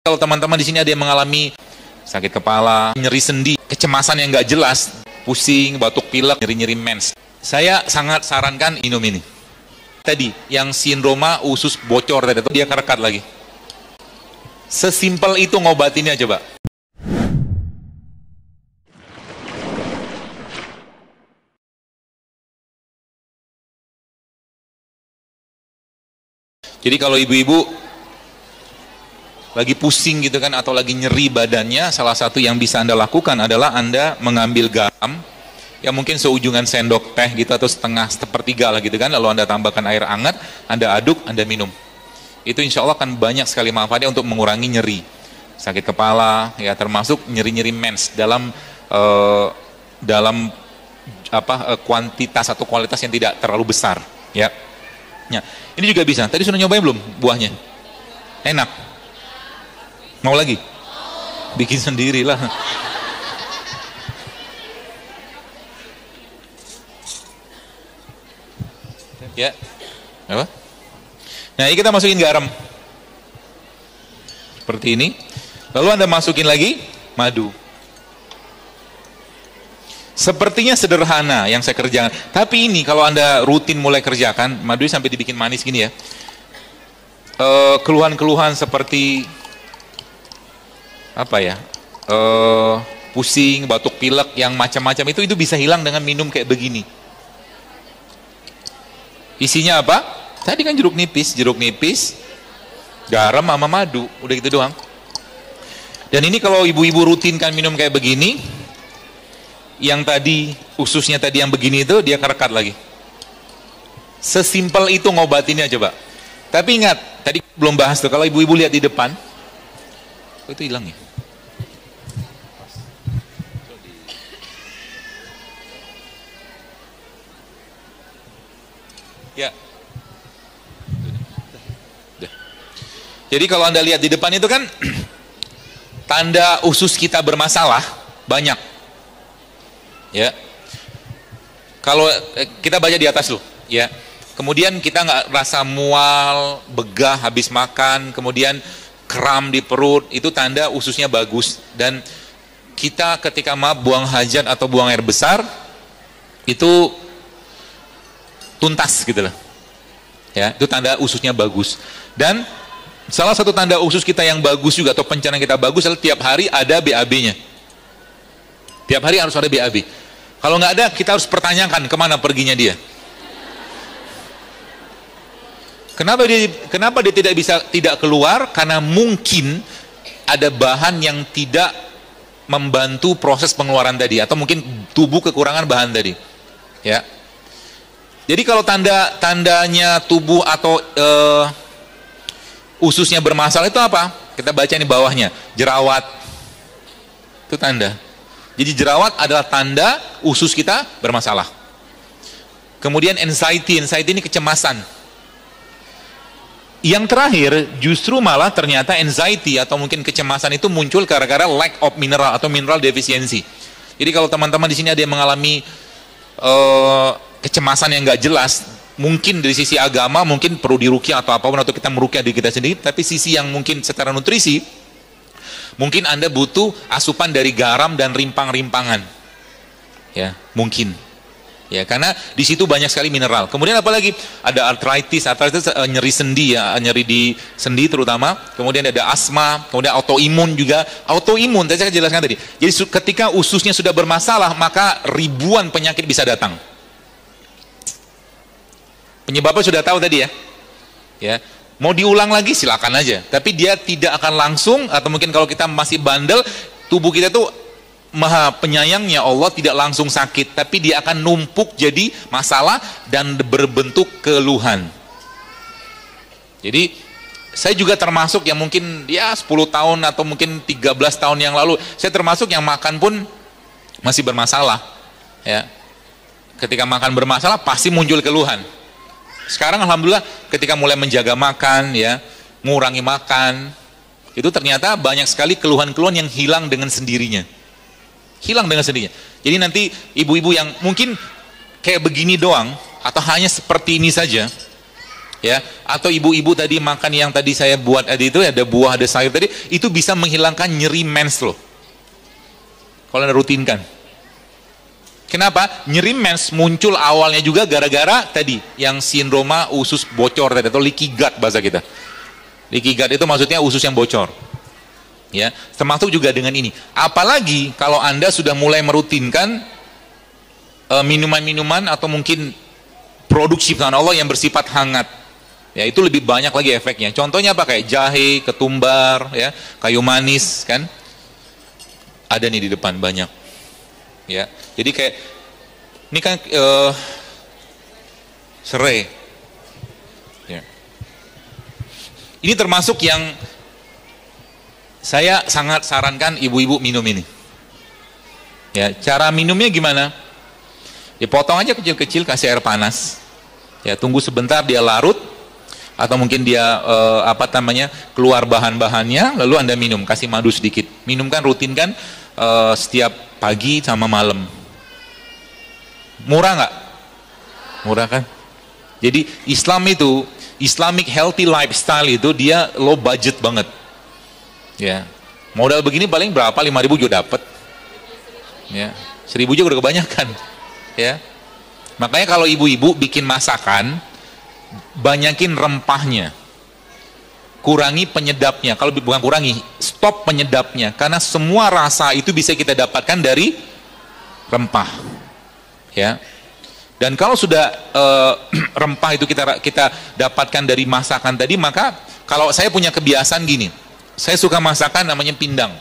Kalau teman-teman di sini ada yang mengalami sakit kepala, nyeri sendi, kecemasan yang nggak jelas, pusing, batuk pilek, nyeri-nyeri mens, saya sangat sarankan minum ini. Tadi yang sindroma usus bocor tadi itu dia kerekat lagi. Sesimpel itu ngobatinnya coba. Jadi kalau ibu-ibu lagi pusing gitu kan, atau lagi nyeri badannya, salah satu yang bisa Anda lakukan adalah Anda mengambil garam, ya mungkin seujungan sendok teh gitu, atau sepertiga lah gitu kan, lalu Anda tambahkan air hangat, Anda aduk, Anda minum. Itu insya Allah akan banyak sekali manfaatnya untuk mengurangi nyeri, sakit kepala, ya termasuk nyeri-nyeri mens dalam kuantitas atau kualitas yang tidak terlalu besar, ya. Ya, ini juga bisa. Tadi sudah nyobain belum buahnya? Enak. Mau lagi? Bikin sendirilah. Ya. Apa? Nah, ini kita masukin garam. Seperti ini. Lalu Anda masukin lagi madu. Sepertinya sederhana yang saya kerjakan. Tapi ini kalau Anda rutin mulai kerjakan, madu sampai dibikin manis gini ya. Keluhan-keluhan seperti apa ya, pusing, batuk pilek yang macam-macam itu bisa hilang dengan minum kayak begini. Isinya apa? Tadi kan jeruk nipis, garam sama madu, udah gitu doang. Dan ini kalau ibu-ibu rutinkan minum kayak begini, yang tadi ususnya tadi yang begini itu dia kerekat lagi. Sesimpel itu ngobatinnya coba. Tapi ingat, tadi belum bahas tuh, kalau ibu-ibu lihat di depan, itu hilang ya. Ya. Jadi kalau Anda lihat di depan itu kan tanda usus kita bermasalah banyak. Ya. Kalau kita baca di atas loh, ya. Kemudian kita nggak rasa mual, begah habis makan, kemudian kram di perut, itu tanda ususnya bagus. Dan kita ketika buang hajat atau buang air besar itu tuntas gitu loh. Ya, itu tanda ususnya bagus. Dan salah satu tanda usus kita yang bagus juga atau pencernaan kita bagus adalah tiap hari ada BAB-nya. Tiap hari harus ada BAB. Kalau nggak ada, kita harus pertanyakan kemana perginya dia. Kenapa dia tidak keluar? Karena mungkin ada bahan yang tidak membantu proses pengeluaran tadi, atau mungkin tubuh kekurangan bahan tadi. Ya. Jadi kalau tandanya tubuh atau ususnya bermasalah itu apa? Kita baca di bawahnya, jerawat. Itu tanda. Jadi jerawat adalah tanda usus kita bermasalah. Kemudian anxiety ini kecemasan. Yang terakhir justru malah ternyata anxiety atau mungkin kecemasan itu muncul gara-gara lack of mineral atau mineral deficiency. Jadi kalau teman-teman di sini ada yang mengalami kecemasan yang nggak jelas, mungkin dari sisi agama mungkin perlu diruqyah atau apapun, atau kita meruqyah diri kita sendiri. Tapi sisi yang mungkin secara nutrisi, mungkin Anda butuh asupan dari garam dan rimpang-rimpangan. Ya, mungkin. Ya, karena di situ banyak sekali mineral. Kemudian apalagi ada artritis nyeri sendi ya, nyeri di sendi terutama. Kemudian ada asma, kemudian autoimun juga. Autoimun tadi saya jelaskan tadi. Jadi ketika ususnya sudah bermasalah, maka ribuan penyakit bisa datang. Penyebabnya sudah tahu tadi ya. Ya, mau diulang lagi silakan aja. Tapi dia tidak akan langsung, atau mungkin kalau kita masih bandel, tubuh kita tuh Maha penyayangnya Allah tidak langsung sakit, tapi dia akan numpuk jadi masalah dan berbentuk keluhan. Jadi saya juga termasuk yang mungkin ya 10 tahun atau mungkin 13 tahun yang lalu, saya termasuk yang makan pun masih bermasalah. Ya. Ketika makan bermasalah pasti muncul keluhan. Sekarang alhamdulillah ketika mulai menjaga makan, ya, mengurangi makan, itu ternyata banyak sekali keluhan-keluhan yang hilang dengan sendirinya. Hilang dengan sendirinya. Jadi nanti ibu-ibu yang mungkin kayak begini doang, atau hanya seperti ini saja, ya, atau ibu-ibu tadi makan yang tadi saya buat tadi itu, ada buah, ada sayur tadi, itu bisa menghilangkan nyeri mens loh. Kalau Anda rutinkan. Kenapa? Nyeri mens muncul awalnya juga gara-gara tadi yang sindroma usus bocor tadi, atau leaky gut bahasa kita. Leaky gut itu maksudnya usus yang bocor. Ya, termasuk juga dengan ini. Apalagi kalau Anda sudah mulai merutinkan minuman-minuman atau mungkin produk ciptaan Allah yang bersifat hangat. Ya, itu lebih banyak lagi efeknya. Contohnya apa? Kayak jahe, ketumbar, ya, kayu manis kan. Ada nih di depan banyak. Ya. Jadi kayak ini kan serai. Ya. Ini termasuk yang saya sangat sarankan ibu-ibu minum ini. Ya, cara minumnya gimana? Dipotong aja kecil-kecil, kasih air panas. Ya, tunggu sebentar dia larut, atau mungkin dia keluar bahan-bahannya, lalu Anda minum, kasih madu sedikit. Minumkan, rutinkan setiap pagi sama malam. Murah nggak? Murah kan? Jadi Islam itu, Islamic healthy lifestyle itu dia low budget banget. Ya, modal begini paling berapa? 5.000 juga dapat. Ya, 1.000 juga udah kebanyakan. Ya, makanya kalau ibu-ibu bikin masakan, banyakin rempahnya, kurangi penyedapnya. Kalau bukan kurangi, stop penyedapnya, karena semua rasa itu bisa kita dapatkan dari rempah. Ya, dan kalau sudah rempah itu kita dapatkan dari masakan tadi, maka kalau saya punya kebiasaan gini, saya suka masakan namanya pindang.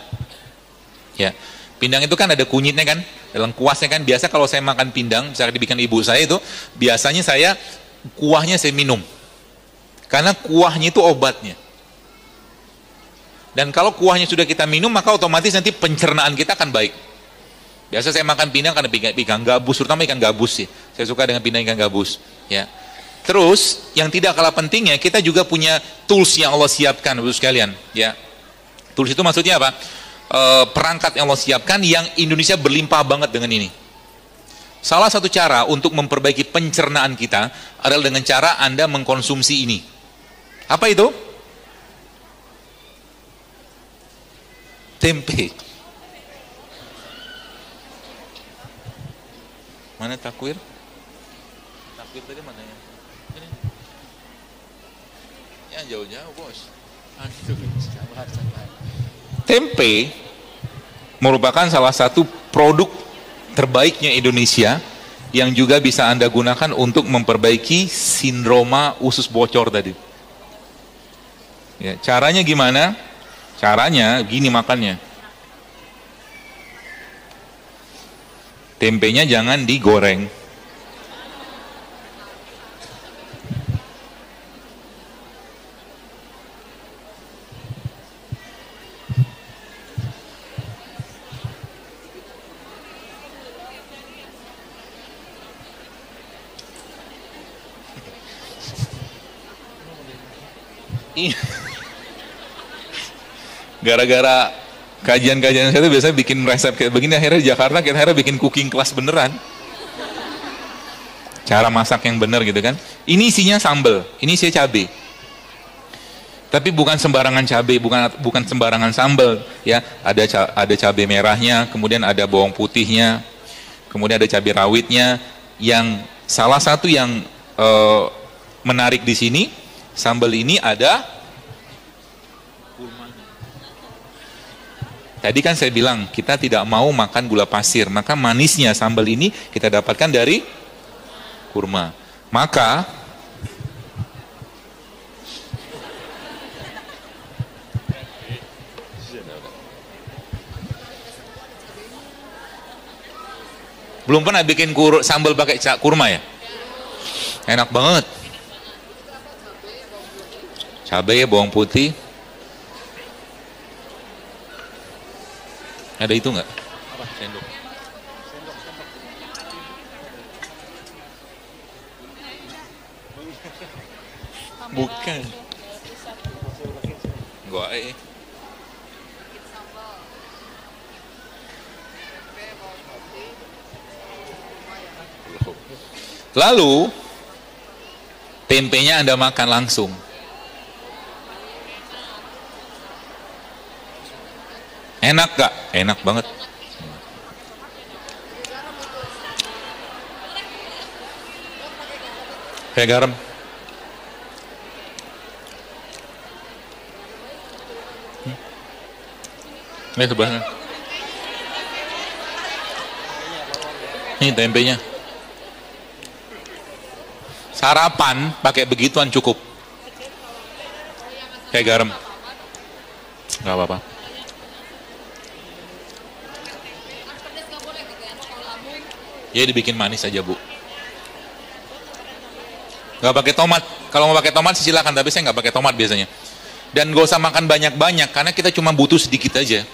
Ya, pindang itu kan ada kunyitnya kan, dalam kuasnya kan. Biasa kalau saya makan pindang, misalnya dibikin ibu saya itu, biasanya saya kuahnya saya minum, karena kuahnya itu obatnya. Dan kalau kuahnya sudah kita minum, maka otomatis nanti pencernaan kita akan baik. Biasa saya makan pindang karena ikan gabus, terutama ikan gabus sih. Saya suka dengan pindang ikan gabus. Ya. Terus yang tidak kalah pentingnya, kita juga punya tools yang Allah siapkan, Bapak sekalian. Ya. Tools itu maksudnya apa? Perangkat yang Allah siapkan yang Indonesia berlimpah banget dengan ini. Salah satu cara untuk memperbaiki pencernaan kita adalah dengan cara Anda mengkonsumsi ini. Apa itu? Tempe. Mana takwir? Takwir tadi mana ya? Ini. Ya jauh-jauh bos. Tempe merupakan salah satu produk terbaiknya Indonesia yang juga bisa Anda gunakan untuk memperbaiki sindroma usus bocor tadi. Ya, caranya gimana? Caranya gini makannya. Tempenya jangan digoreng. Gara-gara kajian-kajian saya itu biasanya bikin resep kayak begini, akhirnya di Jakarta kita akhirnya bikin cooking class beneran, cara masak yang bener gitu kan. Ini isinya sambal, ini isinya cabai, tapi bukan sembarangan cabai, bukan sembarangan sambal ya. Ada cabai merahnya, kemudian ada bawang putihnya, kemudian ada cabai rawitnya. Yang salah satu yang menarik di sini, sambal ini ada. Tadi kan saya bilang kita tidak mau makan gula pasir, maka manisnya sambal ini kita dapatkan dari kurma. Maka belum pernah bikin sambal pakai kurma ya? Enak banget. Cabai, bawang putih. Ada itu nggak? Apa? Sendok. Bukan. Gua Lalu Tempenya Anda makan langsung. Enak gak? Enak banget. Kayak garam. Ini sebelahnya. Ini tempenya. Sarapan pakai begituan cukup. Kayak garam. Gak apa-apa. Ya dibikin manis aja, Bu. Gak pakai tomat. Kalau mau pakai tomat silakan, tapi saya nggak pakai tomat biasanya. Dan gak usah makan banyak-banyak karena kita cuma butuh sedikit aja.